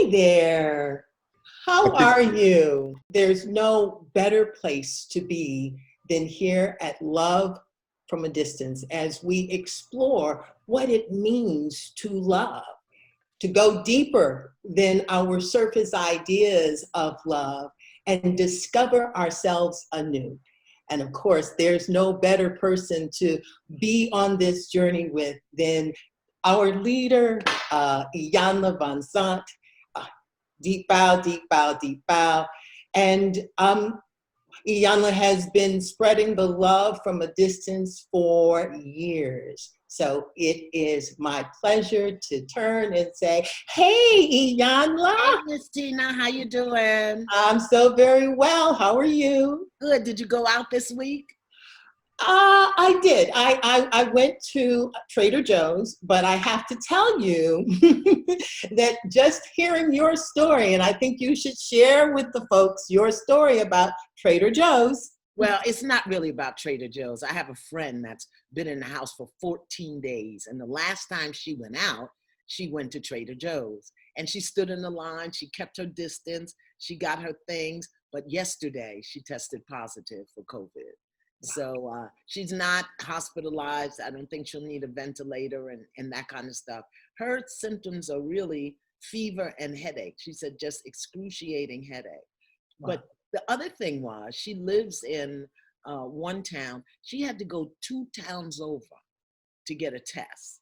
Hey there. How are you? There's no better place to be than here at Love from a Distance as we explore what it means to love, to go deeper than our surface ideas of love and discover ourselves anew. And of course, there's no better person to be on this journey with than our leader, Iyanla Vanzant. Uh, Deep bow, deep bow, deep bow. And Iyanla has been spreading the love from a distance for years. So it is my pleasure to turn and say, hey, Iyanla. Hey, Miss Tina, how you doing? I'm so very well. How are you? Good. Did you go out this week? I did. I went to Trader Joe's, but I have to tell you that just hearing your story, and I think you should share with the folks your story about Trader Joe's. Well, it's not really about Trader Joe's. I have a friend that's been in the house for 14 days. And the last time she went out, she went to Trader Joe's. And she stood in the line. She kept her distance. She got her things. But yesterday, she tested positive for COVID. So she's not hospitalized. I don't think she'll need a ventilator and that kind of stuff. Her symptoms are really fever and headache. She said just excruciating headache. Wow. But the other thing was she lives in one town. She had to go 2 towns over to get a test.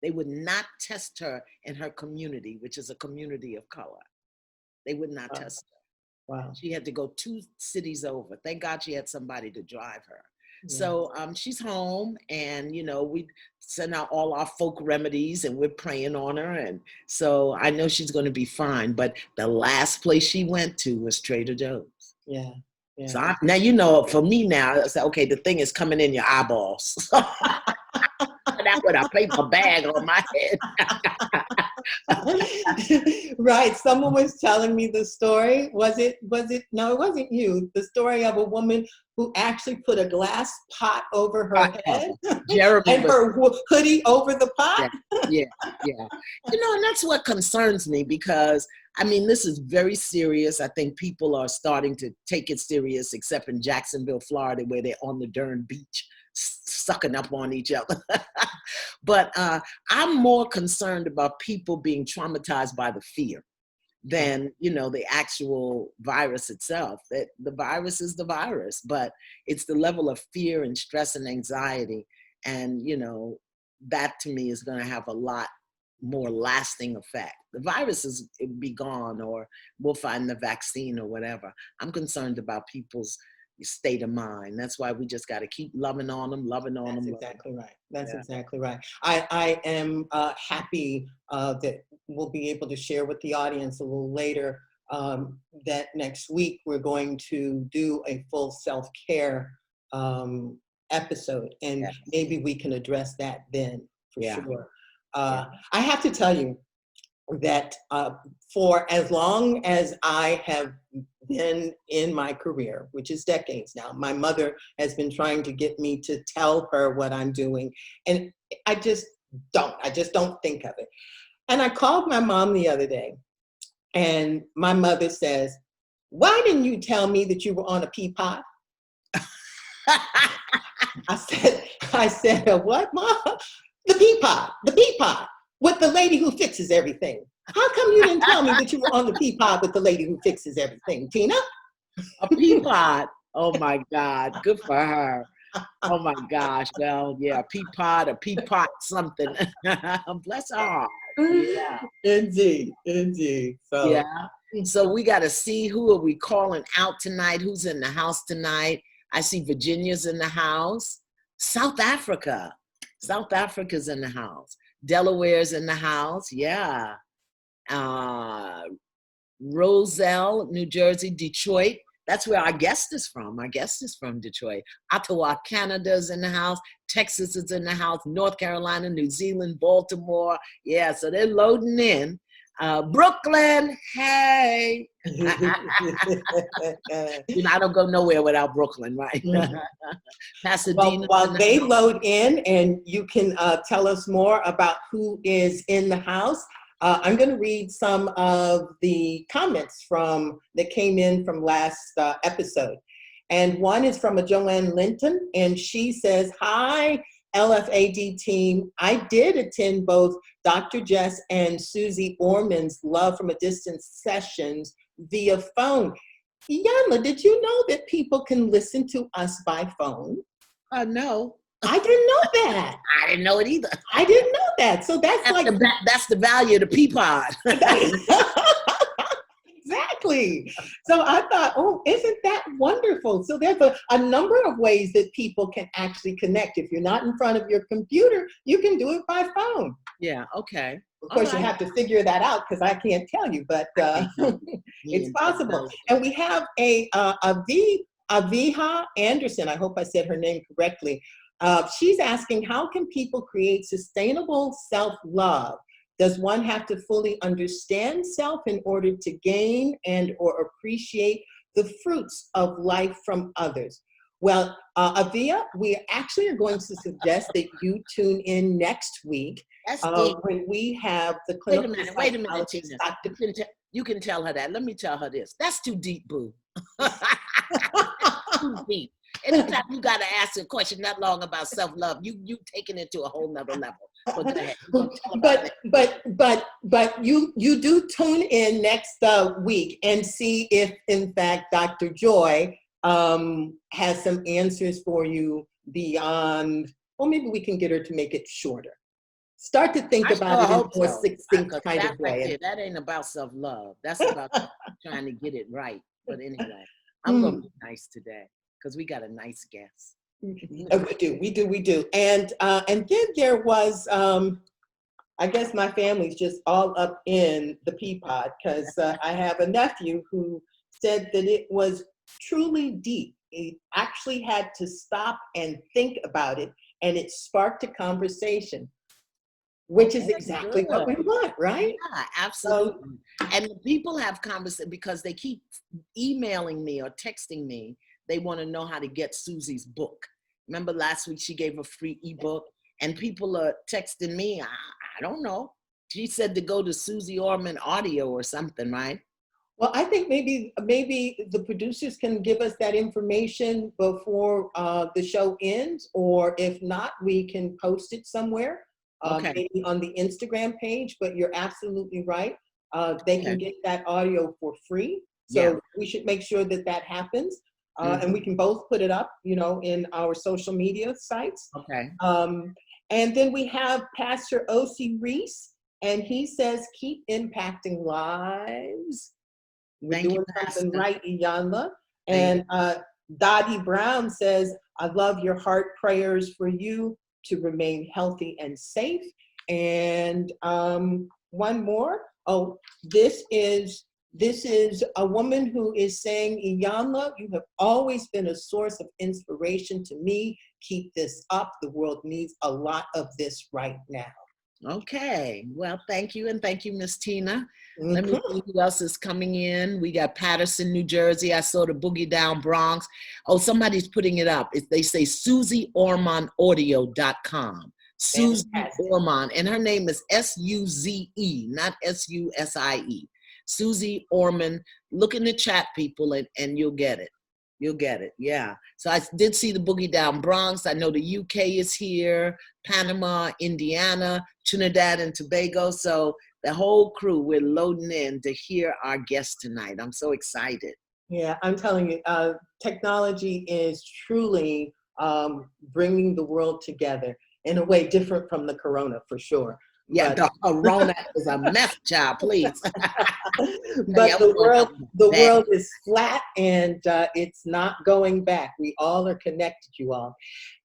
They would not test her in her community, which is a community of color. They would not test her. Wow. She had to go 2 cities over. Thank God she had somebody to drive her. Yeah. So she's home, and, you know, we send out all our folk remedies and we're praying on her. And so I know she's going to be fine. But the last place she went to was Trader Joe's. Yeah. Yeah. So now, you know, for me now, I said, okay, the thing is coming in your eyeballs. That's with a paper bag on my head. Right. Someone was telling me the story. Was it? No, it wasn't you. The story of a woman who actually put a glass pot over her head and her hoodie over the pot. Yeah. You know, and that's what concerns me, because I mean, this is very serious. I think people are starting to take it serious, except in Jacksonville, Florida, where they're on the darn beach sucking up on each other. But I'm more concerned about people being traumatized by the fear than, you know, the actual virus itself. That the virus is the virus, but it's the level of fear and stress and anxiety. And, you know, that to me is going to have a lot more lasting effect. The virus is be gone, or we'll find the vaccine or whatever. I'm concerned about people's state of mind. That's why we just got to keep loving on them. That's exactly right. That's exactly right. I am happy that we'll be able to share with the audience a little later that next week we're going to do a full self-care episode, and maybe we can address that then for sure. I have to tell you that for as long as I have been in my career, which is decades now, my mother has been trying to get me to tell her what I'm doing, and I just don't think of it. And I called my mom the other day, and my mother says, "Why didn't you tell me that you were on a pea pot?" I said, "What, Mom?" The pea pot with the lady who fixes everything. How come you didn't tell me that you were on the pea pot with the lady who fixes everything, Tina? A pea pot. Oh my God. Good for her. Oh my gosh. Well, yeah, a pea pot, something. Bless her heart. Yeah. Indeed. So we got to see, who are we calling out tonight? Who's in the house tonight? I see Virginia's in the house. South Africa's in the house. Delaware's in the house. Yeah. Roselle, New Jersey. Detroit. That's where our guest is from. Our guest is from Detroit. Ottawa, Canada's in the house. Texas is in the house. North Carolina, New Zealand, Baltimore. Yeah, so they're loading in. Brooklyn, hey. You know, I don't go nowhere without Brooklyn, right? Pasadena. While they load in, and you can tell us more about who is in the house, I'm going to read some of the comments that came in from last episode. And one is from a Joanne Linton, and she says, "Hi, LFAD team. I did attend both Dr. Jess and Susie Orman's Love from a Distance sessions via phone." Iyanla, did you know that people can listen to us by phone? No. I didn't know that. I didn't know it either. I didn't know that. So that's the value of the Peapod. Exactly. So I thought, oh, isn't that wonderful? So there's a number of ways that people can actually connect. If you're not in front of your computer, you can do it by phone. Yeah, okay. Of course, you have to figure that out because I can't tell you, but it's possible. And we have Aviha Anderson. I hope I said her name correctly. She's asking, how can people create sustainable self-love? Does one have to fully understand self in order to gain and or appreciate the fruits of life from others? Well, Avia, we actually are going to suggest that you tune in next week when we have the clinical Wait a minute, Tina. You can tell her that. Let me tell her this. That's too deep, boo. Too deep. Anytime you got to ask a question that long about self-love, you taking it to a whole nother level. But go ahead. But you do tune in next week and see if in fact Dr. Joy has some answers for you beyond. Well, maybe we can get her to make it shorter. Start to think about it in a more succinct kind of way. That ain't about self-love. That's about trying to get it right. But anyway, I'm gonna be nice today because we got a nice guest. We do. And then there was, I guess my family's just all up in the Peapod because I have a nephew who said that it was truly deep. He actually had to stop and think about it, and it sparked a conversation, which is exactly what we want, right? Yeah, absolutely. And people have conversations because they keep emailing me or texting me. They want to know how to get Susie's book. Remember last week she gave a free ebook, and people are texting me. I don't know. She said to go to Susie Orman Audio or something, right? Well, I think maybe the producers can give us that information before the show ends, or if not, we can post it somewhere, maybe on the Instagram page. But you're absolutely right. They can get that audio for free. So we should make sure that that happens. And we can both put it up, in our social media sites. Okay. And then we have Pastor O.C. Reese, and he says, keep impacting lives. We're doing something right, Iyanla. And Dottie Brown says, I love your heart prayers for you to remain healthy and safe. And one more. Oh, this is a woman who is saying, Iyanla, you have always been a source of inspiration to me. Keep this up. The world needs a lot of this right now. Okay. Well, thank you. And thank you, Miss Tina. Let me see who else is coming in. We got Patterson, New Jersey. I saw the Boogie Down Bronx. Oh, somebody's putting it up. They say SusieOrmanAudio.com. Susie Orman. And her name is S-U-Z-E, not S-U-S-I-E. Susie Orman. Look in the chat, people, and you'll get it. You'll get it. Yeah. So I did see the Boogie Down Bronx. I know the UK is here, Panama, Indiana, Trinidad and Tobago. So the whole crew, we're loading in to hear our guest tonight. I'm so excited. Yeah, I'm telling you, technology is truly bringing the world together in a way different from the corona, for sure. Yeah, the corona is a mess, child, please. But the world is flat, and it's not going back. We all are connected, you all.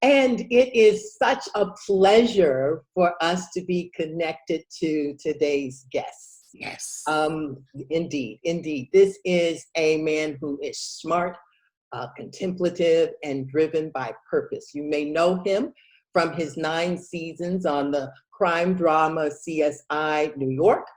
And it is such a pleasure for us to be connected to today's guests. Yes. Indeed. This is a man who is smart, contemplative, and driven by purpose. You may know him from his 9 seasons on the crime drama CSI New York,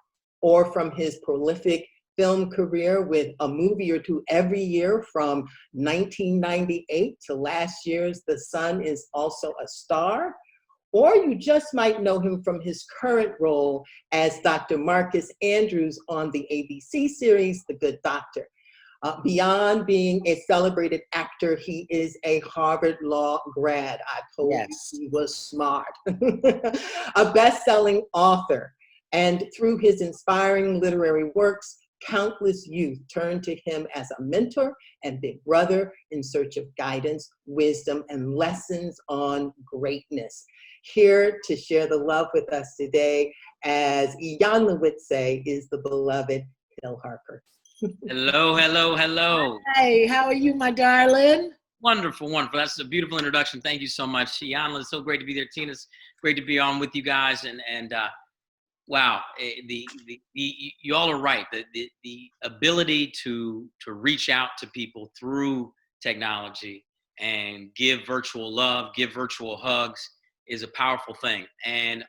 or from his prolific film career with a movie or two every year from 1998 to last year's The Sun Is Also a Star, or you just might know him from his current role as Dr. Marcus Andrews on the ABC series, The Good Doctor. Beyond being a celebrated actor, he is a Harvard Law grad. I told you he was smart. A best-selling author. And through his inspiring literary works, countless youth turn to him as a mentor and big brother in search of guidance, wisdom, and lessons on greatness. Here to share the love with us today, as Iyanla would say, is the beloved Hill Harper. Hello, hello, hello. Hi, how are you, my darling? Wonderful, wonderful. That's a beautiful introduction. Thank you so much, Iyanla. It's so great to be there. Tina, it's great to be on with you guys. And wow, you all are right. The ability to reach out to people through technology and give virtual love, give virtual hugs is a powerful thing. And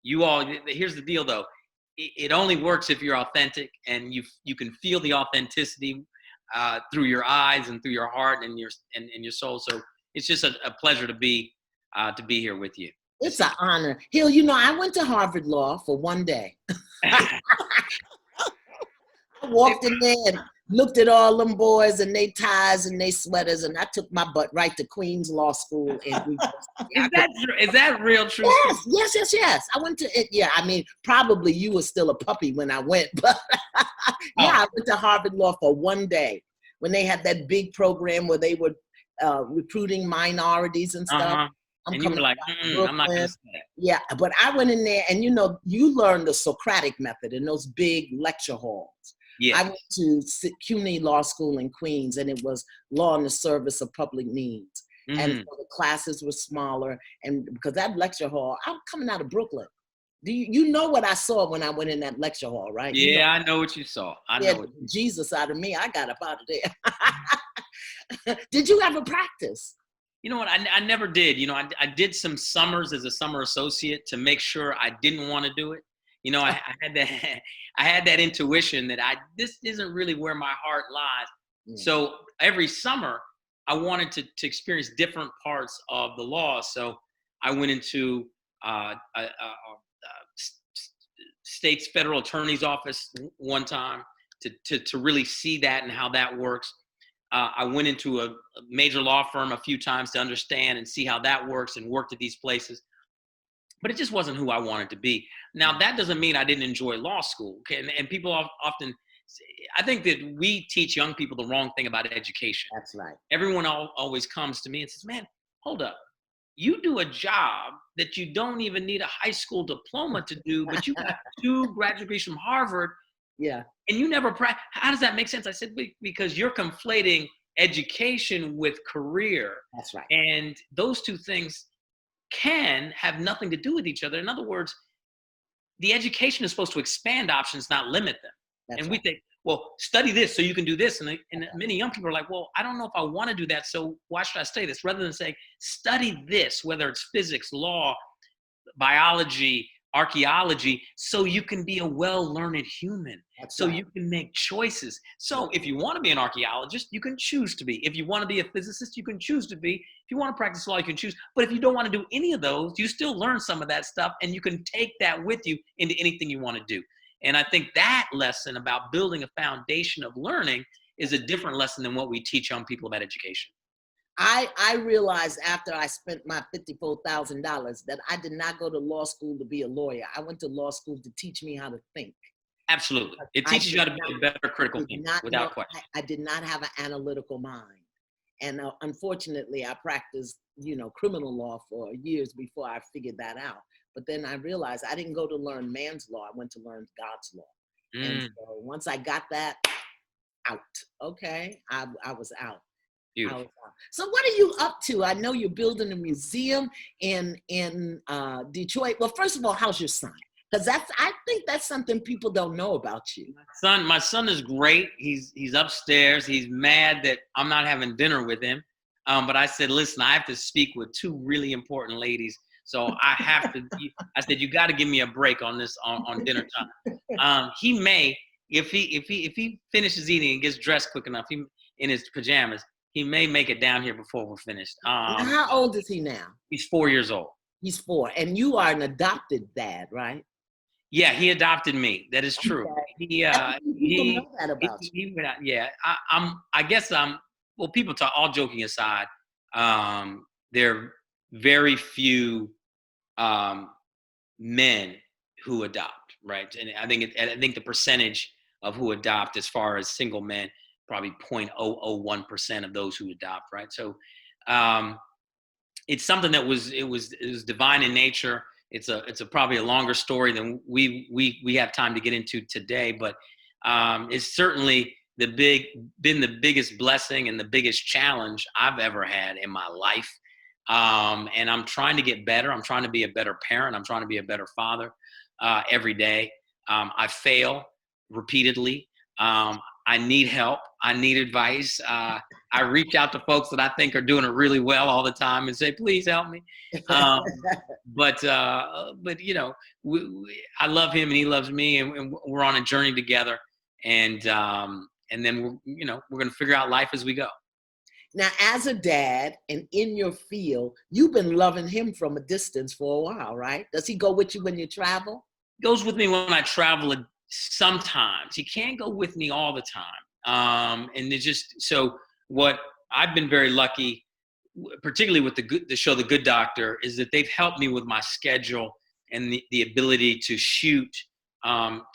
you all, here's the deal though. It only works if you're authentic, and you can feel the authenticity through your eyes and through your heart and your soul. So it's just a pleasure to be here with you. It's an honor. Hill, I went to Harvard Law for one day. I walked in there and looked at all them boys and they ties and they sweaters, and I took my butt right to Queens Law School. And Is that real true? Yes. I went to it. Yeah, I mean, probably you were still a puppy when I went, but I went to Harvard Law for one day when they had that big program where they were recruiting minorities and stuff. Uh-huh. And you were like, I'm not going to say that. Yeah, but I went in there and, you learn the Socratic method in those big lecture halls. Yes. I went to CUNY Law School in Queens, and it was law in the service of public needs. Mm-hmm. And so the classes were smaller. And because that lecture hall, I'm coming out of Brooklyn. Do you know what I saw when I went in that lecture hall, right? Yeah, I know what you saw. I know Jesus out of me, I got up out of there. Did you ever practice? You know what? I never did. I did some summers as a summer associate to make sure I didn't want to do it. I had that intuition that this isn't really where my heart lies. Mm. So every summer I wanted to experience different parts of the law. So I went into state's federal attorney's office one time to really see that and how that works. I went into a major law firm a few times to understand and see how that works and worked at these places. But it just wasn't who I wanted to be. Now, that doesn't mean I didn't enjoy law school. Okay? And people often, I think that we teach young people the wrong thing about education. That's right. Everyone always comes to me and says, man, hold up. You do a job that you don't even need a high school diploma to do, but you got 2 graduate degrees from Harvard. Yeah. And you never practice. How does that make sense? I said, because you're conflating education with career. That's right. And those two things can have nothing to do with each other. In other words, the education is supposed to expand options, not limit them. That's and right. We think, well, study this so you can do this. And many young people are like, well, I don't know if I want to do that, so why should I study this? Rather than saying, study this, whether it's physics, law, biology, archaeology, so you can be a well-learned human. That's so right. You can make choices. So if you want to be an archaeologist, you can choose to be. If you want to be a physicist, you can choose to be. If you want to practice law, you can choose. But if you don't want to do any of those, you still learn some of that stuff, and you can take that with you into anything you want to do. And I think that lesson about building a foundation of learning is a different lesson than what we teach young people about education. I realized after I spent my $54,000 that I did not go to law school to be a lawyer. I went to law school to teach me how to think. Absolutely. It teaches you how to be a better critical thinker, without question. I did not have an analytical mind. And unfortunately, I practiced, criminal law for years before I figured that out. But then I realized I didn't go to learn man's law. I went to learn God's law. And so once I got that out, okay, I was out. Beautiful. So what are you up to? I know you're building a museum in Detroit. Well, first of all, how's your son? Because I think that's something people don't know about you. My son is great. He's upstairs. He's mad that I'm not having dinner with him. But I said, listen, I have to speak with 2 really important ladies. So I have to. I said, you got to give me a break on this on dinner time. He may, if he finishes eating and gets dressed quick enough, in his pajamas, he may make it down here before we're finished. How old is he now? He's 4 years old. He's 4. And you are an adopted dad, right? Yeah, he adopted me. That is true. Okay. He I don't think people know that about you. he went out. Yeah, I guess I'm. Well, people talk. All joking aside, there are very few men who adopt, right? And I think the percentage of who adopt, as far as single men, probably 0.001% of those who adopt, right? So, it's something that was divine in nature. It's a probably a longer story than we have time to get into today, but it's certainly been the biggest blessing and the biggest challenge I've ever had in my life. And I'm trying to get better. I'm trying to be a better parent. I'm trying to be a better father every day. I fail repeatedly. I need help. I need advice. I reach out to folks that I think are doing it really well all the time and say, please help me. But you know, I love him and he loves me, and we're on a journey together. And then we're going to figure out life as we go. Now, as a dad and in your field, you've been loving him from a distance for a while, right? Does he go with you when you travel? He goes with me when I travel sometimes. He can't go with me all the time. And it's just, so what I've been very lucky, particularly with the show The Good Doctor, is that they've helped me with my schedule and the ability to shoot,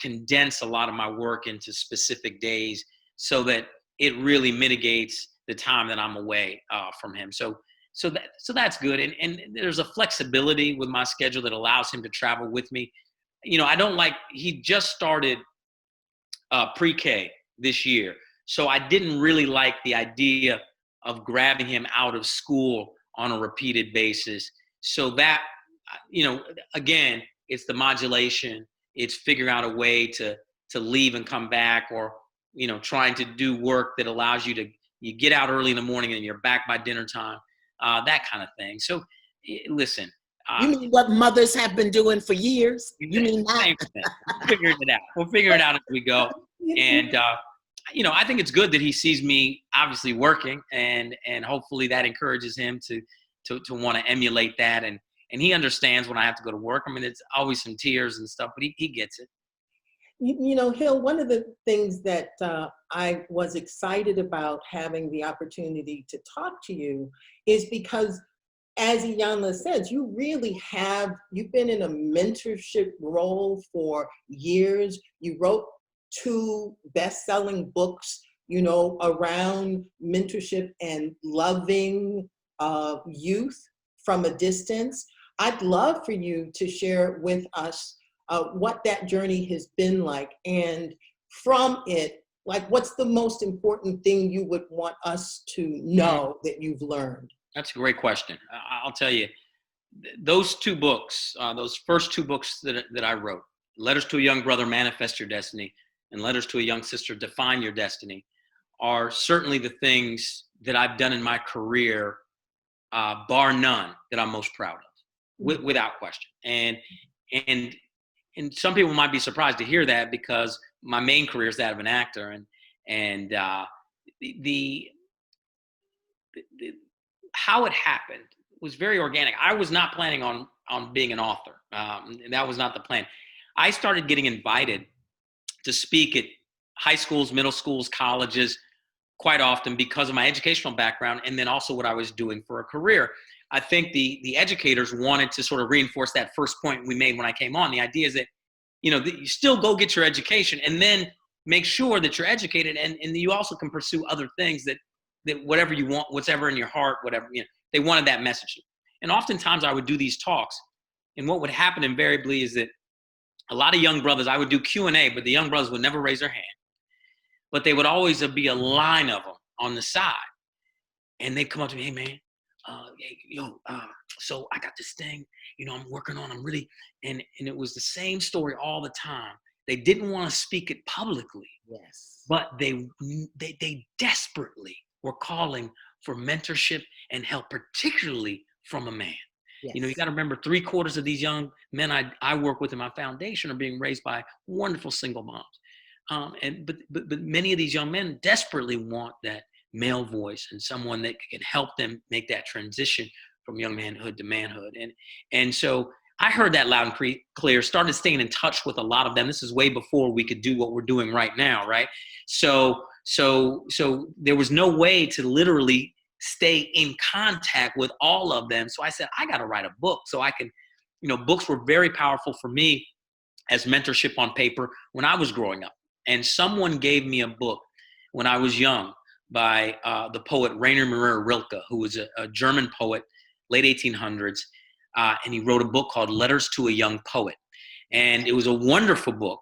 condense a lot of my work into specific days so that it really mitigates the time that I'm away from him. So that's good. And there's a flexibility with my schedule that allows him to travel with me. He just started pre-K this year. So I didn't really like the idea of grabbing him out of school on a repeated basis. So that, again, it's the modulation. It's figuring out a way to leave and come back, or, trying to do work that allows you get out early in the morning and you're back by dinner time, that kind of thing. So listen. You mean what mothers have been doing for years? You mean that? We'll figure it out. We'll figure it out as we go. And, I think it's good that he sees me obviously working, and hopefully that encourages him to want to emulate that. And he understands when I have to go to work. I mean, it's always some tears and stuff, but he gets it. Hill, one of the things that I was excited about having the opportunity to talk to you is because, as Iyanla says, you've been in a mentorship role for years. You wrote 2 best-selling books, around mentorship and loving youth from a distance. I'd love for you to share with us what that journey has been like, and from it, like, what's the most important thing you would want us to know that you've learned? That's a great question. I'll tell you, those 2 books, those first 2 books that I wrote, Letters to a Young Brother, Manifest Your Destiny, and Letters to a Young Sister, Define Your Destiny, are certainly the things that I've done in my career, bar none, that I'm most proud of, without question. And some people might be surprised to hear that, because my main career is that of an actor, and the how it happened was very organic. I was not planning on being an author. That was not the plan. I started getting invited to speak at high schools, middle schools, colleges quite often because of my educational background, and then also what I was doing for a career. I think the educators wanted to sort of reinforce that first point we made when I came on. The idea is that, that you still go get your education and then make sure that you're educated, and you also can pursue other things that whatever you want, whatever in your heart, whatever, they wanted that message. And oftentimes I would do these talks, and what would happen invariably is that a lot of young brothers, I would do Q&A, but the young brothers would never raise their hand. But they would always be a line of them on the side. And they'd come up to me, hey, man, so I got this thing, I'm working on, I'm really, and it was the same story all the time. They didn't want to speak it publicly. Yes. But they desperately were calling for mentorship and help, particularly from a man. Yes. You got to remember, 3/4 of these young men I work with in my foundation are being raised by wonderful single moms. But many of these young men desperately want that male voice and someone that can help them make that transition from young manhood to manhood. And so I heard that loud and clear, started staying in touch with a lot of them. This is way before we could do what we're doing right now, right? So there was no way to literally stay in contact with all of them. So I said, I got to write a book so I can, books were very powerful for me as mentorship on paper when I was growing up. And someone gave me a book when I was young by the poet Rainer Maria Rilke, who was a German poet, late 1800s. And he wrote a book called Letters to a Young Poet. And it was a wonderful book.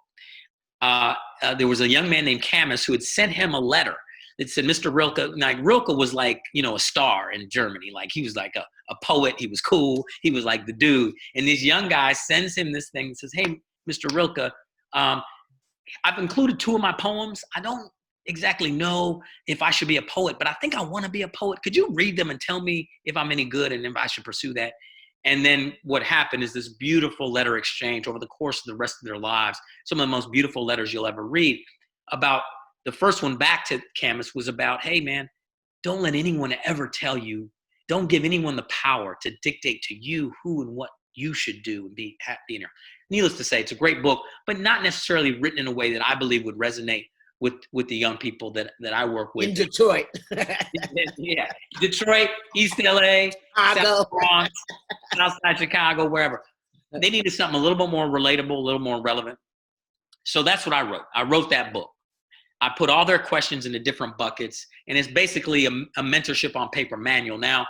There was a young man named Camus who had sent him a letter that said, Mr. Rilke, like Rilke was like, a star in Germany. Like he was like a poet. He was cool. He was like the dude. And this young guy sends him this thing and says, hey, Mr. Rilke, I've included 2 of my poems. I don't exactly know if I should be a poet, but I think I want to be a poet. Could you read them and tell me if I'm any good and if I should pursue that? And then what happened is this beautiful letter exchange over the course of the rest of their lives. Some of the most beautiful letters you'll ever read. About the first one back to Camus was about, hey man, don't let anyone ever tell you, don't give anyone the power to dictate to you who and what you should do and be happy. Needless to say, it's a great book, but not necessarily written in a way that I believe would resonate with the young people that I work with. In Detroit. Yeah, Detroit, East LA, South Bronx, Southside Chicago, wherever. They needed something a little bit more relatable, a little more relevant. So that's what I wrote. I wrote that book. I put all their questions into different buckets, and it's basically a mentorship on paper manual. Now,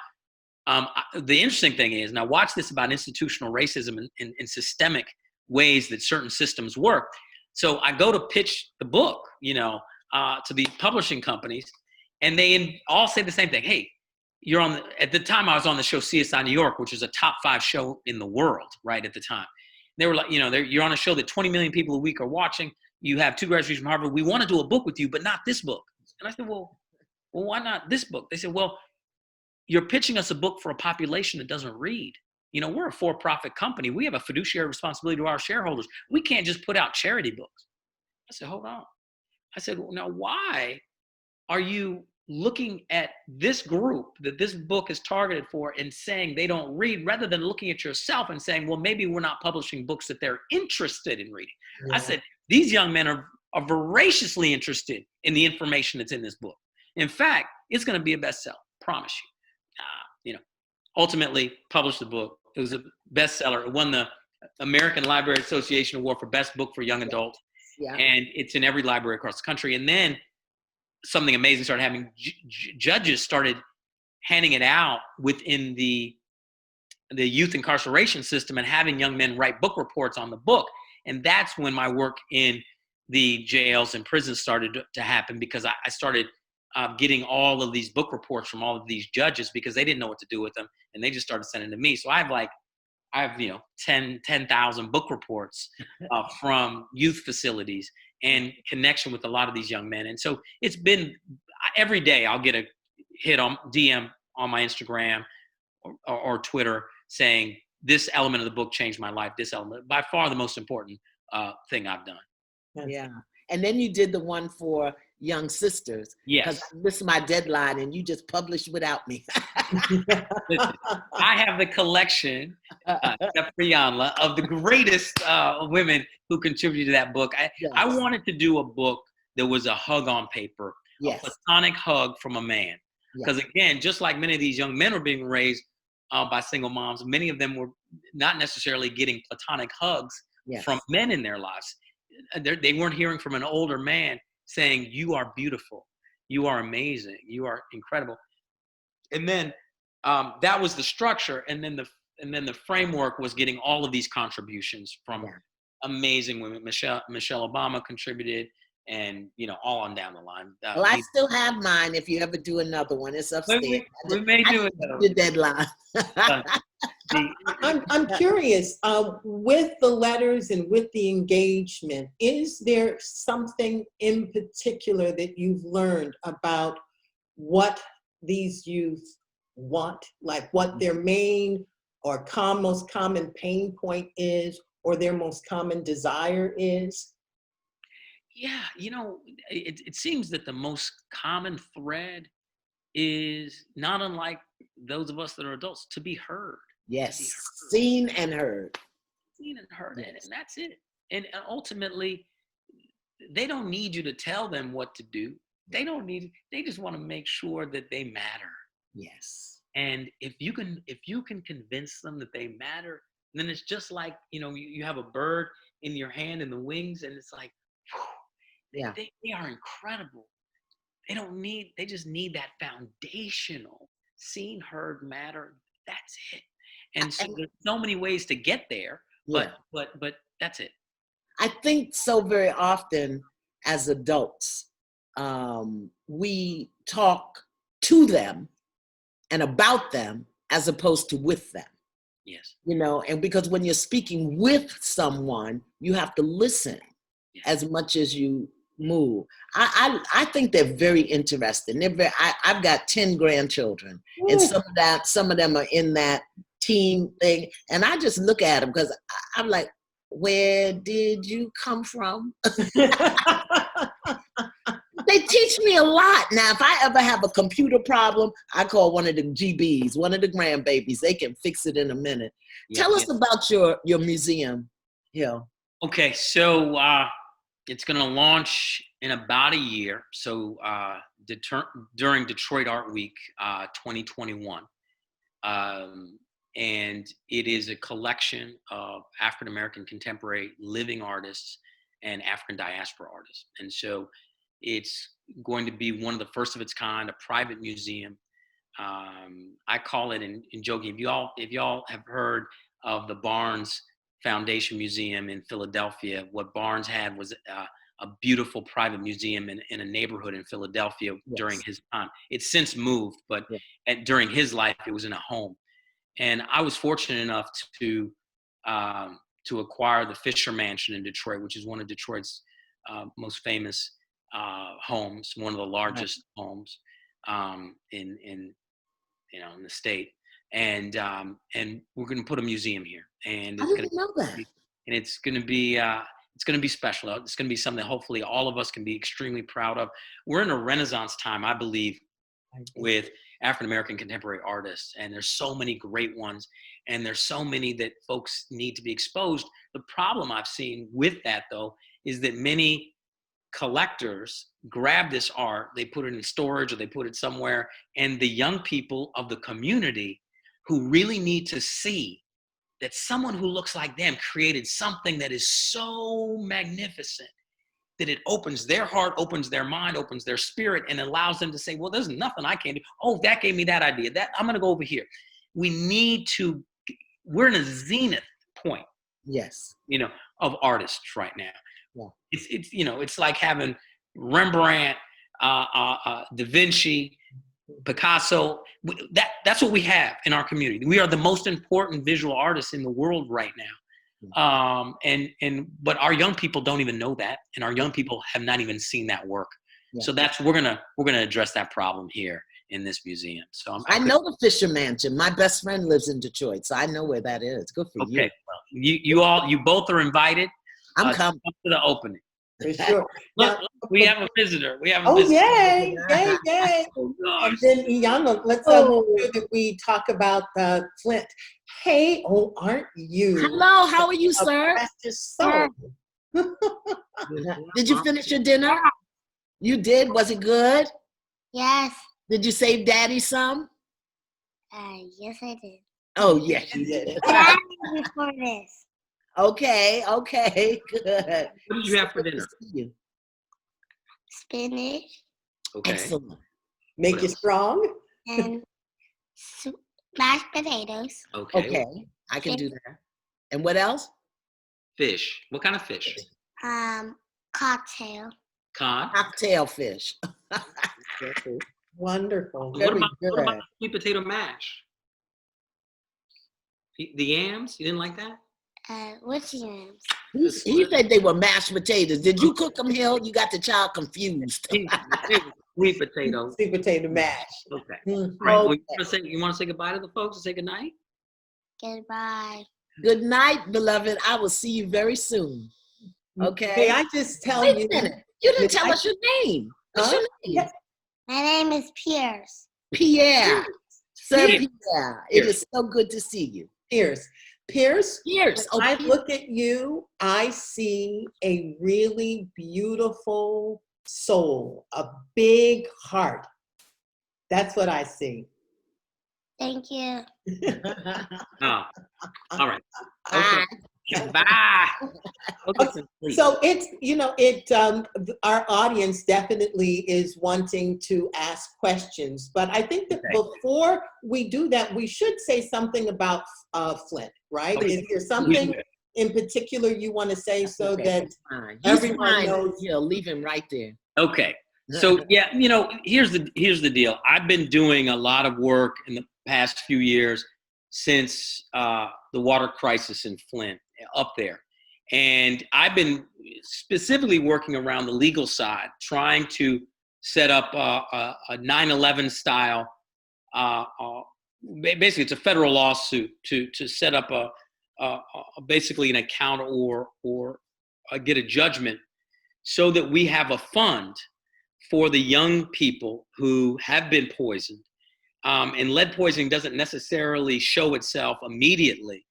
the interesting thing is, now watch this about institutional racism and systemic ways that certain systems work. So I go to pitch the book, to the publishing companies, and they all say the same thing. Hey, at the time I was on the show CSI New York, which is a top 5 show in the world, right at the time. They were like, you're on a show that 20 million people a week are watching. You have 2 graduates from Harvard. We want to do a book with you, but not this book. And I said, well, why not this book? They said, well, you're pitching us a book for a population that doesn't read. We're a for-profit company. We have a fiduciary responsibility to our shareholders. We can't just put out charity books. I said, hold on. I said, well, now why are you looking at this group that this book is targeted for and saying they don't read, rather than looking at yourself and saying, well, maybe we're not publishing books that they're interested in reading. Yeah. I said, these young men are voraciously interested in the information that's in this book. In fact, it's going to be a bestseller, promise you. Ultimately published the book. It was a bestseller. It won the American Library Association Award for Best Book for Young Adults. Yeah. And it's in every library across the country. And then something amazing started happening. Judges started handing it out within the youth incarceration system and having young men write book reports on the book. And that's when my work in the jails and prisons started to happen, because I started getting all of these book reports from all of these judges, because they didn't know what to do with them, and they just started sending to me. So I have 10,000 book reports from youth facilities and connection with a lot of these young men. And so it's been every day I'll get a hit on DM on my Instagram or Twitter saying, this element of the book changed my life. This element, by far the most important thing I've done. Yeah. And then you did the one for young sisters. Yes. Because I missed my deadline and you just published without me. Listen, I have the collection, except for Iyanla, of the greatest women who contributed to that book. I wanted to do a book that was a hug on paper, a platonic hug from a man. Because again, just like many of these young men were being raised by single moms, many of them were not necessarily getting platonic hugs from men in their lives. They weren't hearing from an older man saying, you are beautiful, you are amazing, you are incredible. And then that was the structure. And then the framework was getting all of these contributions from amazing women. Michelle Obama contributed, and all on down the line. Well, I still have mine if you ever do another one. It's upstairs. We may do it. The deadline. I'm curious, with the letters and with the engagement, is there something in particular that you've learned about what these youth want, like what their main or most common pain point is, or their most common desire is? Yeah, it seems that the most common thread is not unlike those of us that are adults, to be heard. Yes, seen and heard. Seen and heard, Yes. and that's it. And ultimately, they don't need you to tell them what to do. They just want to make sure that they matter. Yes. And if you can convince them that they matter, then it's just like, you have a bird in your hand and the wings, and it's like, whew, Yeah. they are incredible. They just need that foundational seen, heard, matter. That's it. And so there's so many ways to get there, but that's it. I think so very often as adults, we talk to them and about them as opposed to with them. Yes. And because when you're speaking with someone, you have to listen as much as you move. I think they're very interesting. I've got 10 grandchildren. Ooh. And some of them are in that team thing. And I just look at them because I'm like, where did you come from? They teach me a lot. Now, if I ever have a computer problem, I call one of the GBs, one of the grandbabies. They can fix it in a minute. Tell us about your museum, Hill. Okay, so it's going to launch in about a year. So during Detroit Art Week 2021. And it is a collection of African-American contemporary living artists and African diaspora artists. And so it's going to be one of the first of its kind, a private museum. I call it, in joking, if y'all have heard of the Barnes Foundation Museum in Philadelphia, what Barnes had was a beautiful private museum in a neighborhood in Philadelphia during his time. It's since moved, but during his life, it was in a home. And I was fortunate enough to acquire the Fisher Mansion in Detroit, which is one of Detroit's most famous homes, one of the largest homes in the state. And we're going to put a museum here, and it's going to know that. And it's going to be special. It's going to be something that hopefully all of us can be extremely proud of. We're in a Renaissance time, I believe, with African-American contemporary artists, and there's so many great ones, and there's so many that folks need to be exposed. The problem I've seen with that, though, is that many collectors grab this art, they put it in storage or they put it somewhere, and the young people of the community who really need to see that someone who looks like them created something that is so magnificent that it opens their heart, opens their mind, opens their spirit, and allows them to say, well, there's nothing I can do. Oh, that gave me that idea. I'm going to go over here. We're in a zenith point. Yes. Of artists right now. Yeah. It's like having Rembrandt, Da Vinci, Picasso. That's what we have in our community. We are the most important visual artists in the world right now. But our young people don't even know that, and our young people have not even seen that work. Yeah. So we're gonna address that problem here in this museum. So I know the Fisher Mansion. My best friend lives in Detroit, so I know where that is. Good for you. Okay, well, you both are invited. I'm coming to the opening. For sure. Look, we have a visitor. Yay! Yay! And then Iyanla, let's make sure that we talk about Flint. Hey, aren't you? Hello, how are you, sir? Soul. Did you finish your dinner? You did? Was it good? Yes. Did you save Daddy some? Yes, I did. Oh, yes, you did. Before this. Okay, good. What did you have for dinner? Spinach. Okay. Excellent. Make you strong. And mashed potatoes. Okay. I can do that. And what else? Fish. What kind of fish? Cocktail. Cod. Cocktail fish. Wonderful. What about sweet potato mash? The yams? You didn't like that? Which yams? He said they were mashed potatoes. Did you cook them, Hill? You got the child confused. Sweet potato. Sweet potato mash. Okay. Mm-hmm. Right. Well, you want to say goodbye to the folks and say goodnight? Goodbye. Good night, beloved. I will see you very soon. Okay. May I just tell Wait you? a minute. You didn't tell us your name. What's your name? My name is Pierce. Pierre. Sir Pierre. Pierre. It is so good to see you. Pierce. Pierce. When I look at you, I see a really beautiful soul, a big heart. That's what I see. Thank you. Oh, all right. Bye. Okay. Bye. Go get some sleep. So it's, our audience definitely is wanting to ask questions, but I think that before we do that, we should say something about Flint, right? Okay. Is there something in particular you want to say so that Fine. everyone knows? Leave him right there. Okay. So yeah, here's the deal. I've been doing a lot of work in the past few years since the water crisis in Flint up there. And I've been specifically working around the legal side, trying to set up a 9/11 style. Basically, it's a federal lawsuit to set up basically an account or get a judgment, so that we have a fund for the young people who have been poisoned. And lead poisoning doesn't necessarily show itself immediately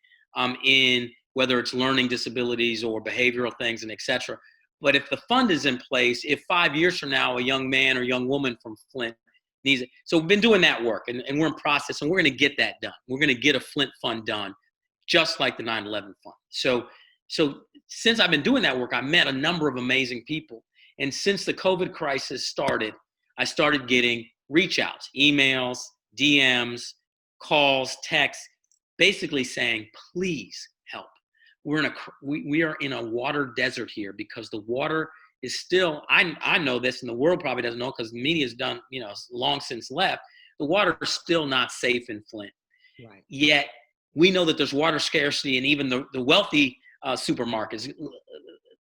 in whether it's learning disabilities or behavioral things and et cetera. But if the fund is in place, if 5 years from now, a young man or young woman from Flint needs it. So we've been doing that work, and we're in process, and we're going to get that done. We're going to get a Flint fund done, just like the 9/11 fund. So since I've been doing that work, I met a number of amazing people. And since the COVID crisis started, I started getting reach outs, emails, DMs, calls, texts, basically saying, please help. We are in a water desert here, because the water is still, I know this, and the world probably doesn't know because the media's done, long since left. The water is still not safe in Flint. Right. Yet we know that there's water scarcity, and even the wealthy supermarkets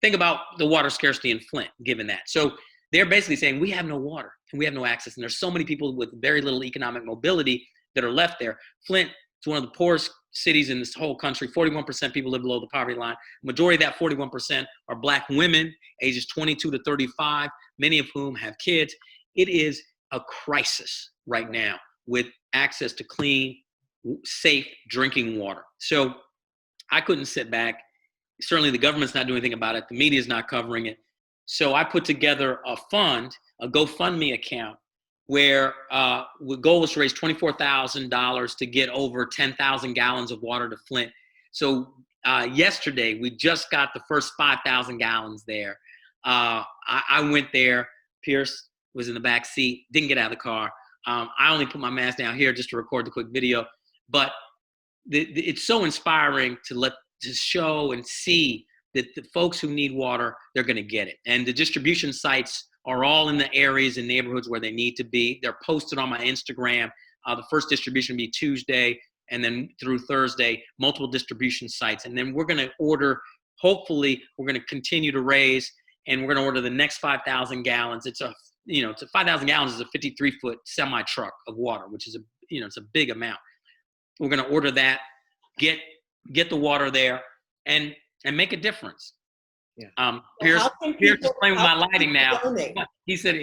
think about the water scarcity in Flint, given that. So they're basically saying we have no water and we have no access. And there's so many people with very little economic mobility that are left there. Flint is one of the poorest cities in this whole country. 41% people live below the poverty line. Majority of that 41% are Black women, ages 22 to 35, many of whom have kids. It is a crisis right now with access to clean, safe drinking water. So I couldn't sit back. Certainly the government's not doing anything about it. The media is not covering it. So I put together a fund, a GoFundMe account, where the goal was to raise $24,000 to get over 10,000 gallons of water to Flint. So yesterday, we just got the first 5,000 gallons there. I went there. Pierce was in the back seat, didn't get out of the car. I only put my mask down here just to record the quick video. But it's so inspiring to show and see that the folks who need water, they're going to get it. And the distribution sites are all in the areas and neighborhoods where they need to be. They're posted on my Instagram. The first distribution will be Tuesday, and then through Thursday, multiple distribution sites. And then we're going to order, hopefully, we're going to continue to raise, and we're going to order the next 5,000 gallons. It's 5,000 gallons is a 53-foot semi truck of water, which is it's a big amount. We're going to order that, get the water there, and make a difference. Yeah. Pierce is playing with my lighting now. He said,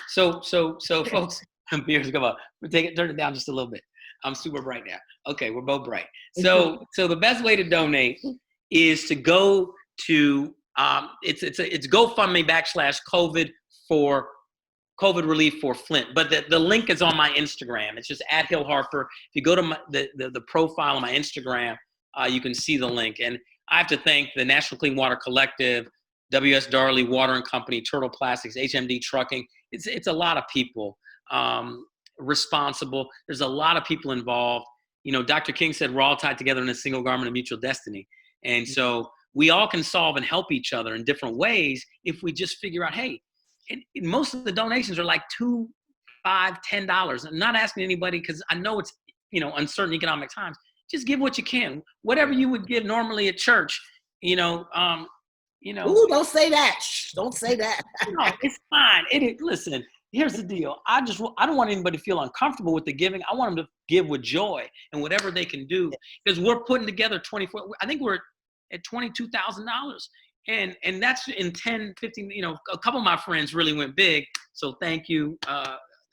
so folks, Pierce, come on, turn it down just a little bit. I'm super bright now. Okay, we're both bright. So the best way to donate is to go to it's GoFundMe /COVID for COVID relief for Flint. But the link is on my Instagram. It's just @Hill Harper. If you go to the profile on my Instagram, you can see the link. And I have to thank the National Clean Water Collective, W.S. Darley Water and Company, Turtle Plastics, HMD Trucking. It's a lot of people responsible. There's a lot of people involved. Dr. King said we're all tied together in a single garment of mutual destiny. And so we all can solve and help each other in different ways if we just figure out, hey, and most of the donations are like $2, $5, $10. I'm not asking anybody because I know it's, uncertain economic times. Just give what you can. Whatever you would give normally at church, Ooh, don't say that. Shh, don't say that. No, it's fine. Listen, here's the deal. I don't want anybody to feel uncomfortable with the giving. I want them to give with joy and whatever they can do, because we're putting together I think we're at $22,000. And that's in 10, 15, a couple of my friends really went big. So thank you,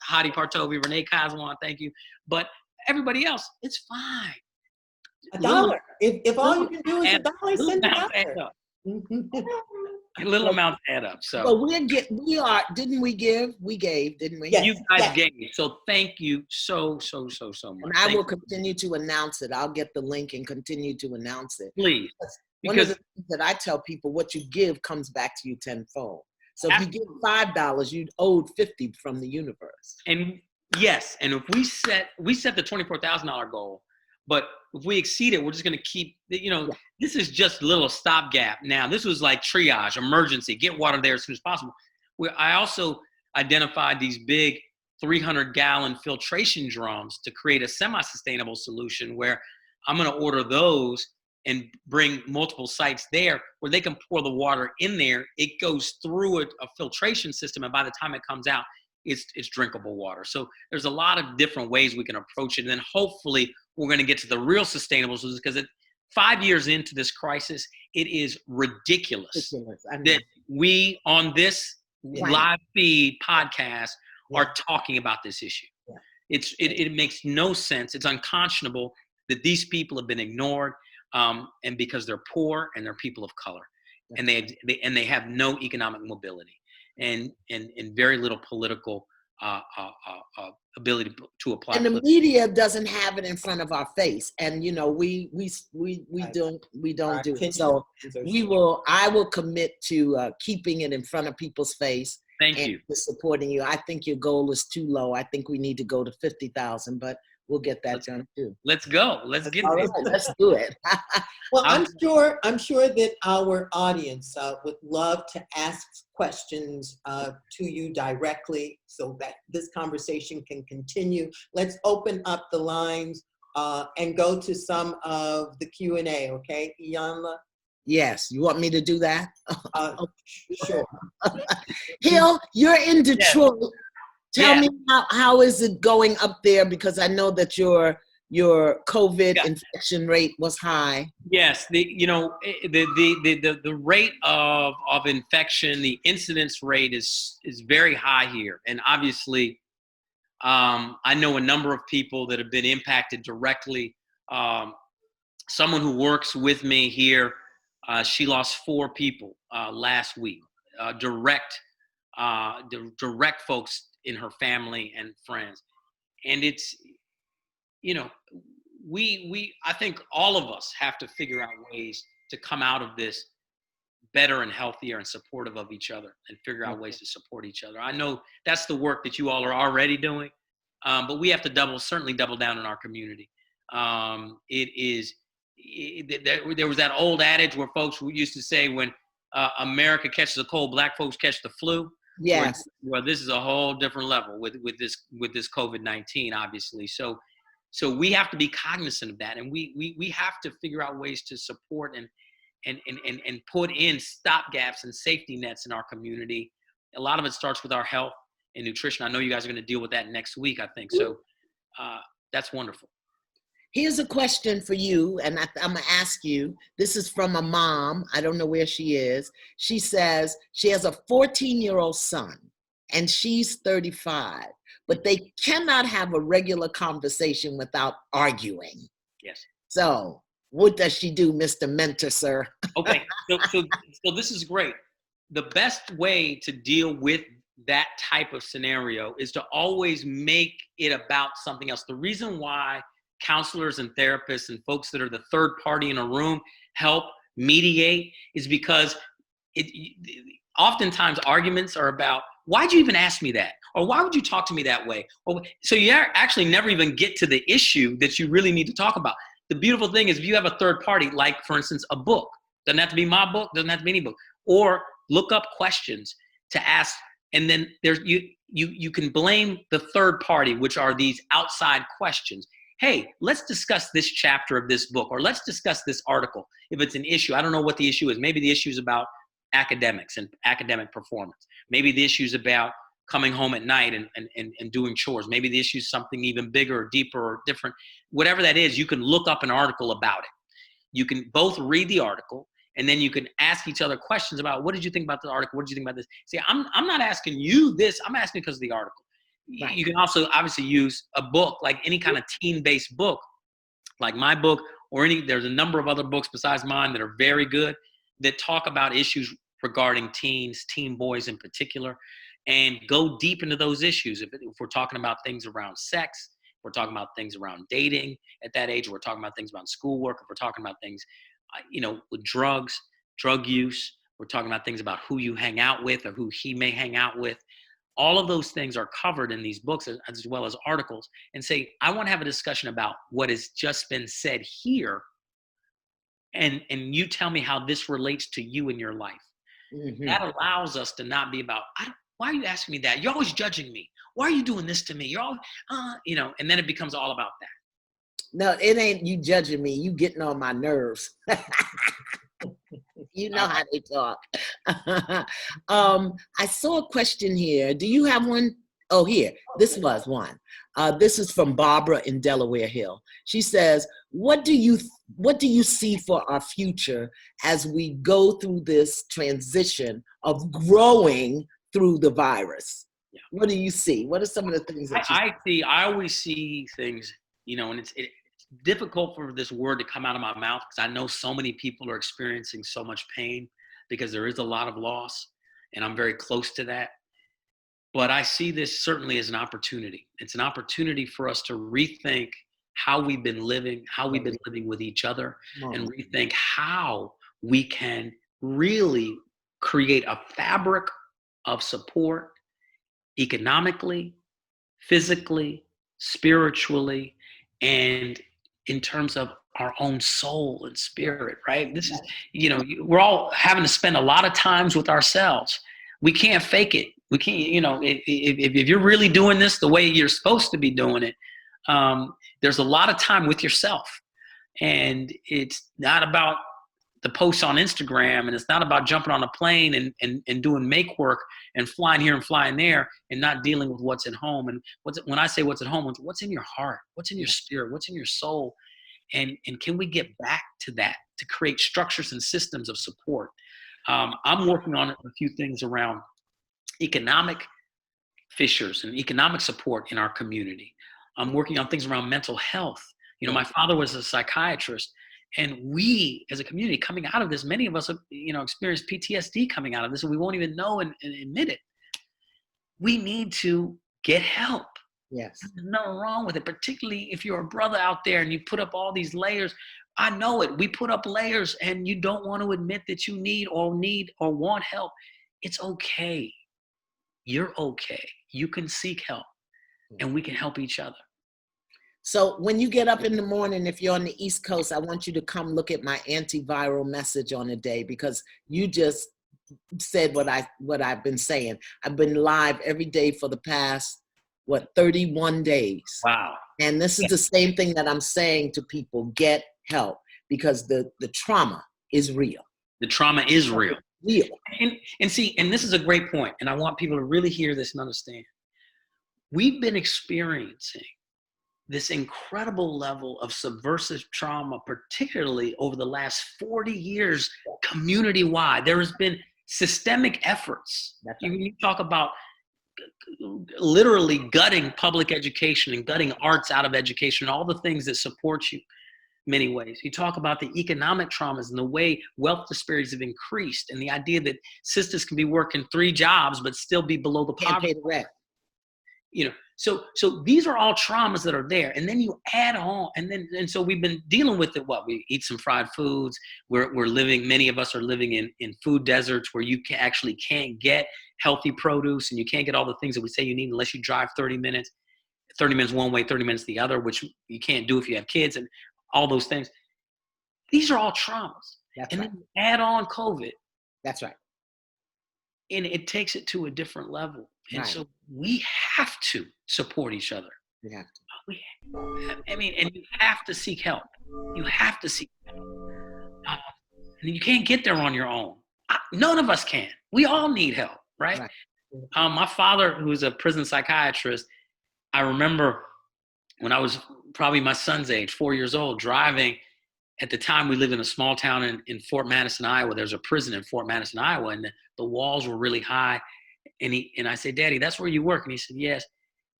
Hadi Partovi, Renee Kazwan, thank you. But everybody else, it's fine. $1. If all you can do is add- $1, little send amounts add $1. up. Little amounts add up. So didn't we give? We gave, didn't we? Yes. you guys gave me. So thank you so much. And I will continue to announce it. I'll get the link and continue to announce it. Please. One of Because the things that I tell people, what you give comes back to you tenfold. So if you give $5, you'd owed 50 from the universe. and yes, and if we set the $24,000 goal, but if we exceed it, we're just going to keep, this is just a little stopgap. Now, this was like triage, emergency, get water there as soon as possible. I also identified these big 300-gallon filtration drums to create a semi-sustainable solution where I'm going to order those and bring multiple sites there where they can pour the water in there. It goes through a filtration system, and by the time it comes out, it's drinkable water. So there's a lot of different ways we can approach it. And then hopefully we're going to get to the real sustainable solutions, because 5 years into this crisis, it is ridiculous that we on this live feed podcast are talking about this issue. It makes no sense. It's unconscionable that these people have been ignored, and because they're poor and they're people of color, and they have no economic mobility and very little political ability to apply. And the media doesn't have it in front of our face, and we don't do it. So I will commit to keeping it in front of people's face. Thank you. Supporting you. I think your goal is too low. I think we need to go to 50,000, but we'll get that done too. Let's go. Let's get it. Right, let's do it. Well, I'm sure that our audience would love to ask questions to you directly so that this conversation can continue. Let's open up the lines and go to some of the Q&A, okay, Iyanla? Yes, you want me to do that? Sure. Hill, you're in Detroit. Tell me how is it going up there? Because I know that your COVID infection rate was high. Yes, the rate of infection, the incidence rate is very high here, and obviously, I know a number of people that have been impacted directly. Someone who works with me here, she lost 4 people last week, direct folks in her family and friends. And it's, I think all of us have to figure out ways to come out of this better and healthier and supportive of each other, and figure out ways to support each other. I know that's the work that you all are already doing, but we have to certainly double down in our community. There was that old adage where folks used to say, when America catches a cold, black folks catch the flu. Yes. Well, this is a whole different level with this COVID-19, obviously. So we have to be cognizant of that, and we have to figure out ways to support and put in stopgaps and safety nets in our community. A lot of it starts with our health and nutrition. I know you guys are going to deal with that next week, I think. So that's wonderful. Here's a question for you, and I'm going to ask you. This is from a mom. I don't know where she is. She says she has a 14-year-old son, and she's 35, but they cannot have a regular conversation without arguing. Yes. So what does she do, Mr. Mentor, sir? Okay, so this is great. The best way to deal with that type of scenario is to always make it about something else. The reason why counselors and therapists and folks that are the third party in a room help mediate is because oftentimes arguments are about, why'd you even ask me that? Or why would you talk to me that way? So you actually never even get to the issue that you really need to talk about. The beautiful thing is, if you have a third party, like for instance, a book, doesn't have to be my book, doesn't have to be any book, or look up questions to ask. And then you can blame the third party, which are these outside questions. Hey, let's discuss this chapter of this book, or let's discuss this article. If it's an issue, I don't know what the issue is. Maybe the issue is about academics and academic performance. Maybe the issue is about coming home at night and doing chores. Maybe the issue is something even bigger or deeper or different. Whatever that is, you can look up an article about it. You can both read the article, and then you can ask each other questions about, what did you think about the article? What did you think about this? See, I'm not asking you this. I'm asking because of the article. Right. You can also obviously use a book, like any kind of teen-based book, like my book, or there's a number of other books besides mine that are very good that talk about issues regarding teens, teen boys in particular, and go deep into those issues. If we're talking about things around sex, we're talking about things around dating at that age, we're talking about things about schoolwork, if we're talking about things, with drugs, drug use, we're talking about things about who you hang out with or who he may hang out with. All of those things are covered in these books as well as articles, and say, I want to have a discussion about what has just been said here. And you tell me how this relates to you in your life. Mm-hmm. That allows us to not be about, why are you asking me that? You're always judging me. Why are you doing this to me? You're all, and then it becomes all about that. No, it ain't you judging me. You getting on my nerves. You know how they talk. I saw a question here. Do you have one? Oh, here. This was one. This is from Barbara in Delaware Hill. She says, what do you see for our future as we go through this transition of growing through the virus? Yeah. What do you see? What are some of the things that you see? I always see things, and it's difficult for this word to come out of my mouth because I know so many people are experiencing so much pain because there is a lot of loss, and I'm very close to that. But I see this certainly as an opportunity. It's an opportunity for us to rethink how we've been living, with each other, and rethink how we can really create a fabric of support economically, physically, spiritually, and in terms of our own soul and spirit, right? This is, we're all having to spend a lot of times with ourselves. We can't fake it. We can't, if you're really doing this the way you're supposed to be doing it, there's a lot of time with yourself. And it's not about the posts on Instagram, and it's not about jumping on a plane and doing make work and flying here and flying there and not dealing with what's at home. And when I say what's at home, what's in your heart, what's in your spirit, what's in your soul. And can we get back to that, to create structures and systems of support? I'm working on a few things around economic fissures and economic support in our community. I'm working on things around mental health. My father was a psychiatrist, and we as a community coming out of this, many of us have, experienced PTSD coming out of this, and we won't even know and admit it. We need to get help. Yes. There's nothing wrong with it, particularly if you're a brother out there and you put up all these layers. I know it. We put up layers and you don't want to admit that you need or want help. It's okay. You're okay. You can seek help, and we can help each other. So when you get up in the morning, if you're on the East Coast, I want you to come look at my antiviral message on the day, because you just said what I've been saying. I've been live every day for the past 31 days. Wow. And this is the same thing that I'm saying to people: get help, because the trauma is real. The trauma is real. Real. And see, and this is a great point, and I want people to really hear this and understand. We've been experiencing this incredible level of subversive trauma, particularly over the last 40 years, community-wide. There has been systemic efforts. You talk about literally gutting public education and gutting arts out of education, all the things that support you many ways. You talk about the economic traumas and the way wealth disparities have increased, and the idea that sisters can be working 3 jobs but still be below the poverty. Can't pay the rent. So these are all traumas that are there, and then you add on, and so we've been dealing with it. We eat some fried foods. We're living. Many of us are living in food deserts where you can't get healthy produce, and you can't get all the things that we say you need unless you drive 30 minutes. 30 minutes one way, 30 minutes the other, which you can't do if you have kids, and all those things. These are all traumas. That's right. Then add on COVID. That's right. And it takes it to a different level. And right. So we have to support each other. We have to. And you have to seek help. You have to seek help. And you can't get there on your own. None of us can. We all need help, right? My father, who was a prison psychiatrist, I remember when I was probably my son's age, 4 years old, driving. At the time, we lived in a small town in Fort Madison, Iowa. There's a prison in Fort Madison, Iowa, and the walls were really high. And I said, "Daddy, that's where you work?" And he said, "Yes."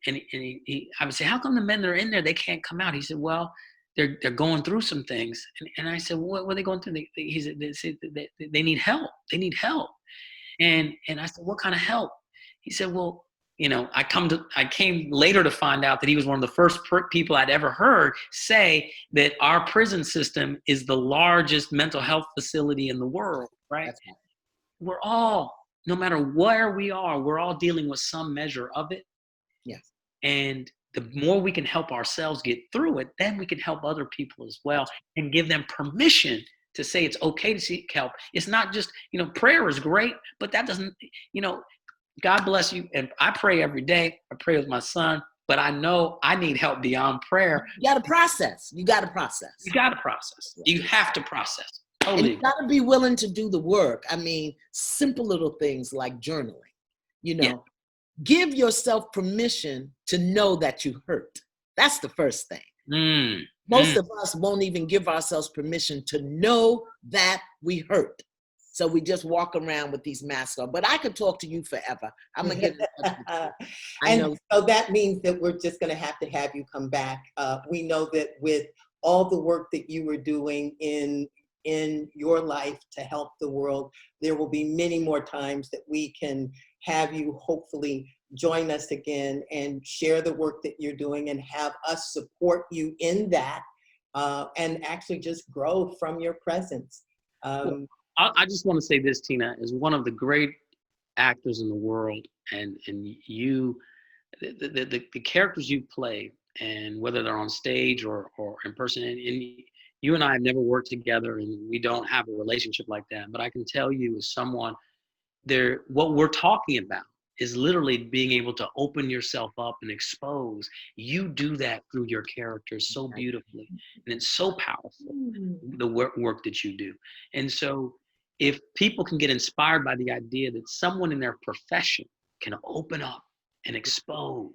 I would say, how come the men that are in there, they can't come out? He said, well, they're going through some things. And I said, what are they going through? He said, they need help. They need help. And I said, what kind of help? He said, well, I came later to find out that he was one of the first people I'd ever heard say that our prison system is the largest mental health facility in the world, right? That's right. We're all, no matter where we are, we're all dealing with some measure of it. Yes. And the more we can help ourselves get through it, then we can help other people as well and give them permission to say it's okay to seek help. It's not just, prayer is great, but that doesn't, God bless you. And I pray every day. I pray with my son, but I know I need help beyond prayer. You got to process. You got to process. You got to process. You have to process. And you got to be willing to do the work. I mean, simple little things like journaling, give yourself permission to know that you hurt. That's the first thing. Most of us won't even give ourselves permission to know that we hurt. So we just walk around with these masks on. But I could talk to you forever. I'm going to get in touch with you. And so that means that we're just going to have you come back. We know that with all the work that you were doing in your life to help the world, there will be many more times that we can have you hopefully join us again and share the work that you're doing and have us support you in that and actually just grow from your presence. I just want to say this, Tina, is one of the great actors in the world, and you, the characters you play, and whether they're on stage or in person, and you and I have never worked together, and we don't have a relationship like that. But I can tell you, as someone, what we're talking about is literally being able to open yourself up and expose. You do that through your characters so beautifully, and it's so powerful, the work that you do. And so if people can get inspired by the idea that someone in their profession can open up and expose,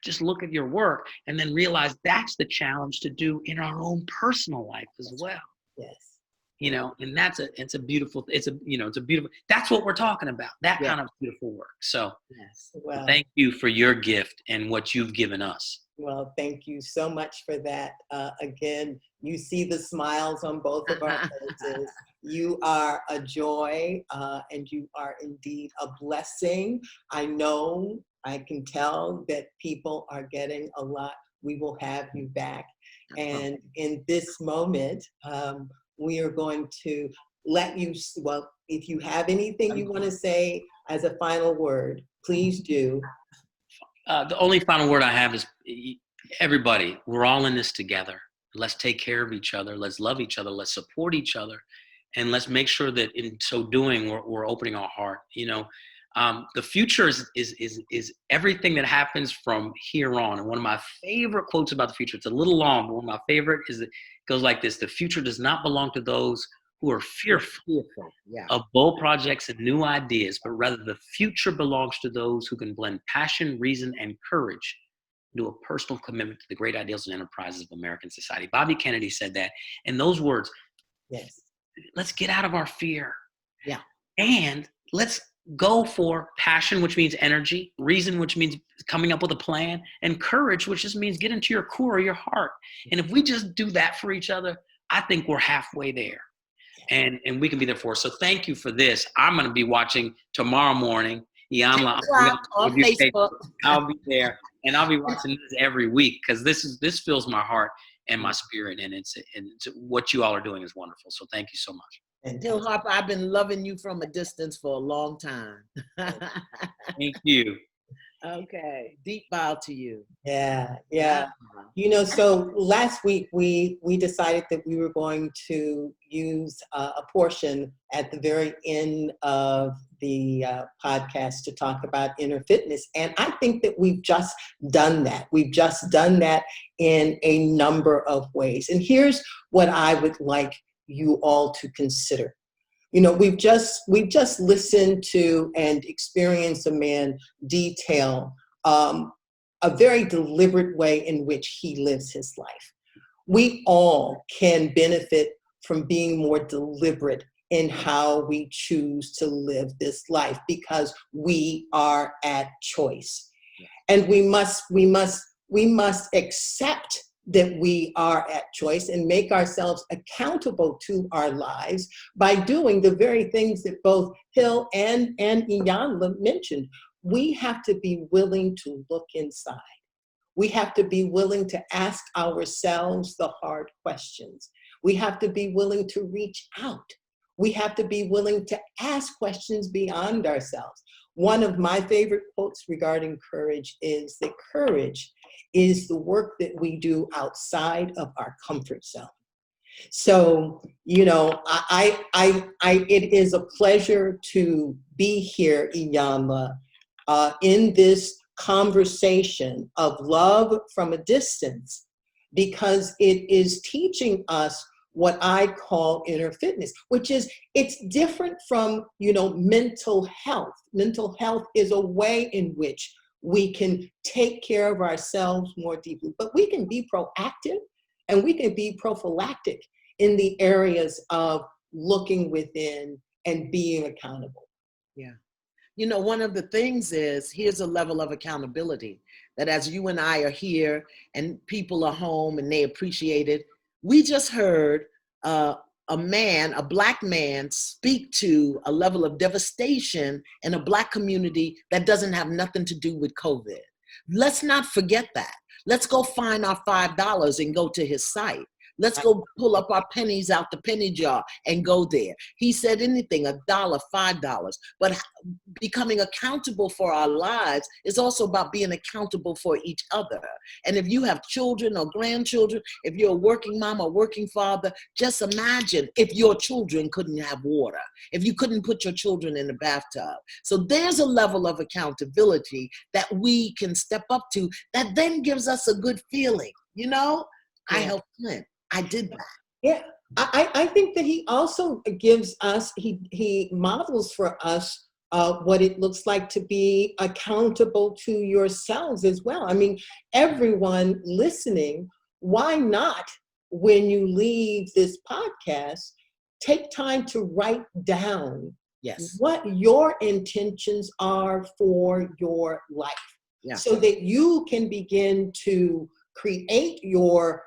just look at your work and then realize that's the challenge to do in our own personal life as well. Yes. And it's a beautiful, that's what we're talking about, that kind of beautiful work. So well, thank you for your gift and what you've given us. Well, thank you so much for that. Again, you see the smiles on both of our faces. You are a joy, and you are indeed a blessing. I can tell that people are getting a lot. We will have you back. And in this moment, we are going to let you, if you have anything you want to say as a final word, please do. The only final word I have is, everybody, we're all in this together. Let's take care of each other. Let's love each other. Let's support each other. And let's make sure that in so doing, we're opening our heart. The future is everything that happens from here on. And one of my favorite quotes about the future, it's a little long, but one of my favorite goes like this: the future does not belong to those who are fearful of bold projects and new ideas, but rather the future belongs to those who can blend passion, reason, and courage into a personal commitment to the great ideals and enterprises of American society. Bobby Kennedy said that. And those words, let's get out of our fear. Yeah. And let's go for passion, which means energy, reason, which means coming up with a plan, and courage, which just means get into your core, your heart. And if we just do that for each other, I think we're halfway there. And we can be there for us. So thank you for this. I'm going to be watching tomorrow morning. Iyanla, on Facebook. I'll be there, and I'll be watching this every week because this fills my heart and my spirit, and it's what you all are doing is wonderful. So thank you so much. And Hill Harper, I've been loving you from a distance for a long time. Thank you. Okay, deep bow to you. Yeah. So last week we decided that we were going to use a portion at the very end of the podcast to talk about inner fitness. And I think that we've just done that. We've just done that in a number of ways. And here's what I would like you all to consider. We've just listened to and experienced a man detail a very deliberate way in which he lives his life. We all can benefit from being more deliberate in how we choose to live this life because we are at choice. And we must accept that we are at choice and make ourselves accountable to our lives by doing the very things that both Hill and Iyanla mentioned. We have to be willing to look inside. We have to be willing to ask ourselves the hard questions. We have to be willing to reach out. We have to be willing to ask questions beyond ourselves. One of my favorite quotes regarding courage is that courage is the work that we do outside of our comfort zone. So, it is a pleasure to be here, Iyanla, in this conversation of love from a distance, because it is teaching us what I call inner fitness, which is, it's different from, mental health. Mental health is a way in which we can take care of ourselves more deeply, but we can be proactive and we can be prophylactic in the areas of looking within and being accountable. Yeah. One of the things is, here's a level of accountability that as you and I are here and people are home and they appreciate it. We just heard a Black man speak to a level of devastation in a Black community that doesn't have nothing to do with COVID. Let's not forget that. Let's go find our $5 and go to his site. Let's go pull up our pennies out the penny jar and go there. He said anything, $1, $5. But becoming accountable for our lives is also about being accountable for each other. And if you have children or grandchildren, if you're a working mom or working father, just imagine if your children couldn't have water, if you couldn't put your children in the bathtub. So there's a level of accountability that we can step up to that then gives us a good feeling. I helped Flint. I did that. Yeah, I think that he also gives us, he models for us what it looks like to be accountable to yourselves as well. I mean, everyone listening, why not, when you leave this podcast, take time to write down what your intentions are for your life, so that you can begin to create your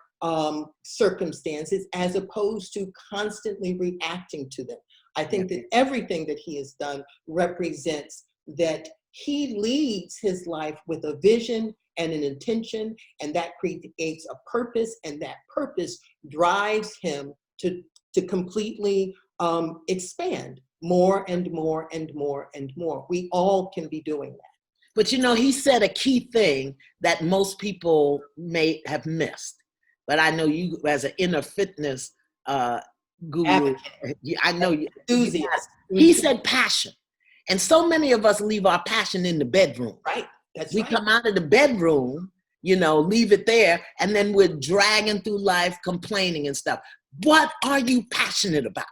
circumstances as opposed to constantly reacting to them. I think that everything that he has done represents that he leads his life with a vision and an intention, and that creates a purpose, and that purpose drives him to completely expand more and more and more and more. We all can be doing that. But he said a key thing that most people may have missed. But I know you, as an inner fitness guru, Advocate. I know you. Enthusiast. He said passion. And so many of us leave our passion in the bedroom. Right. That's we right. come out of the bedroom, leave it there, and then we're dragging through life complaining and stuff. What are you passionate about?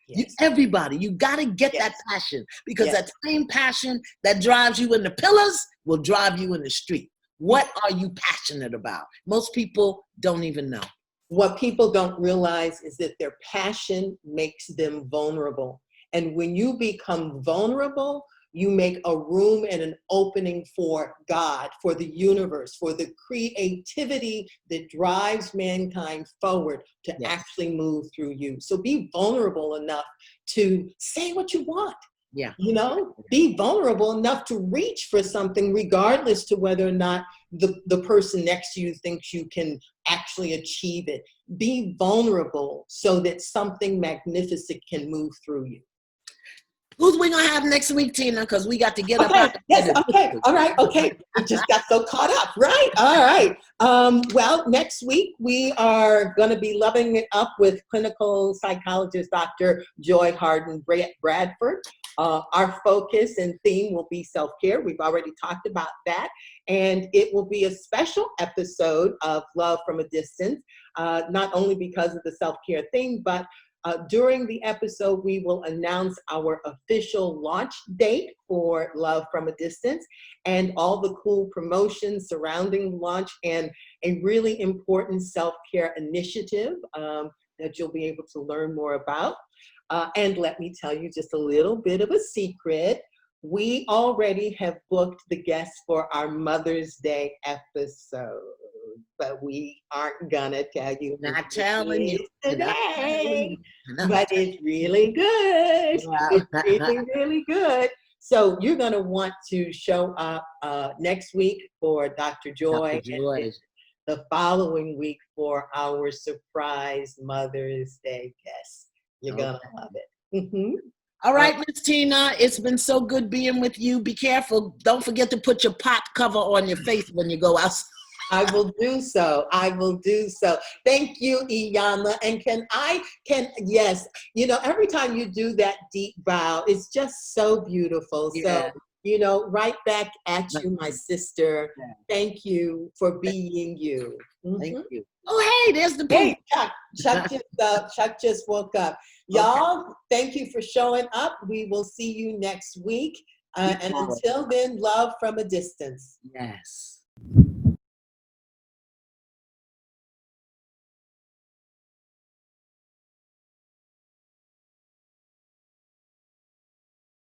Yes. Everybody, you got to get that passion, because that same passion that drives you in the pillars will drive you in the street. What are you passionate about? Most people don't even know. What people don't realize is that their passion makes them vulnerable. And when you become vulnerable, you make a room and an opening for God, for the universe, for the creativity that drives mankind forward to actually move through you. So be vulnerable enough to say what you want. Yeah. Be vulnerable enough to reach for something, regardless to whether or not the person next to you thinks you can actually achieve it. Be vulnerable so that something magnificent can move through you. Who's we gonna have next week, Tina? Because we got to get up. Okay. All right. Okay. We just got so caught up, right? All right. Well, next week we are going to be loving it up with clinical psychologist Dr. Joy Harden Bradford. Our focus and theme will be self-care. We've already talked about that. And it will be a special episode of Love from a Distance, not only because of the self-care theme, but during the episode, we will announce our official launch date for Love from a Distance and all the cool promotions surrounding the launch, and a really important self-care initiative that you'll be able to learn more about. And let me tell you just a little bit of a secret. we already have booked the guests for our Mother's Day episode, but we aren't gonna tell you who Not it telling you. is Not telling today. you. Not But it's really good. telling It's really, really good. So you're gonna want to show up next week for Dr. Joy, Dr. and Joy. then the following week for our surprise Mother's Day guest. You're gonna love it. Mhm. All right, Miss Tina, it's been so good being with you. Be careful. Don't forget to put your pot cover on your face when you go outside. I will do so. I will do so. Thank you, Iyanla. And yes, you know, every time you do that deep bow, it's just so beautiful. Yeah. So, you know, right back at you, my sister. Yeah. Thank you for being you. Thank Mhm. you. Oh, hey, there's the Hey, poop. Chuck just woke up. Y'all, thank you for showing up. We will see you next week. And until then, love from a distance. Yes.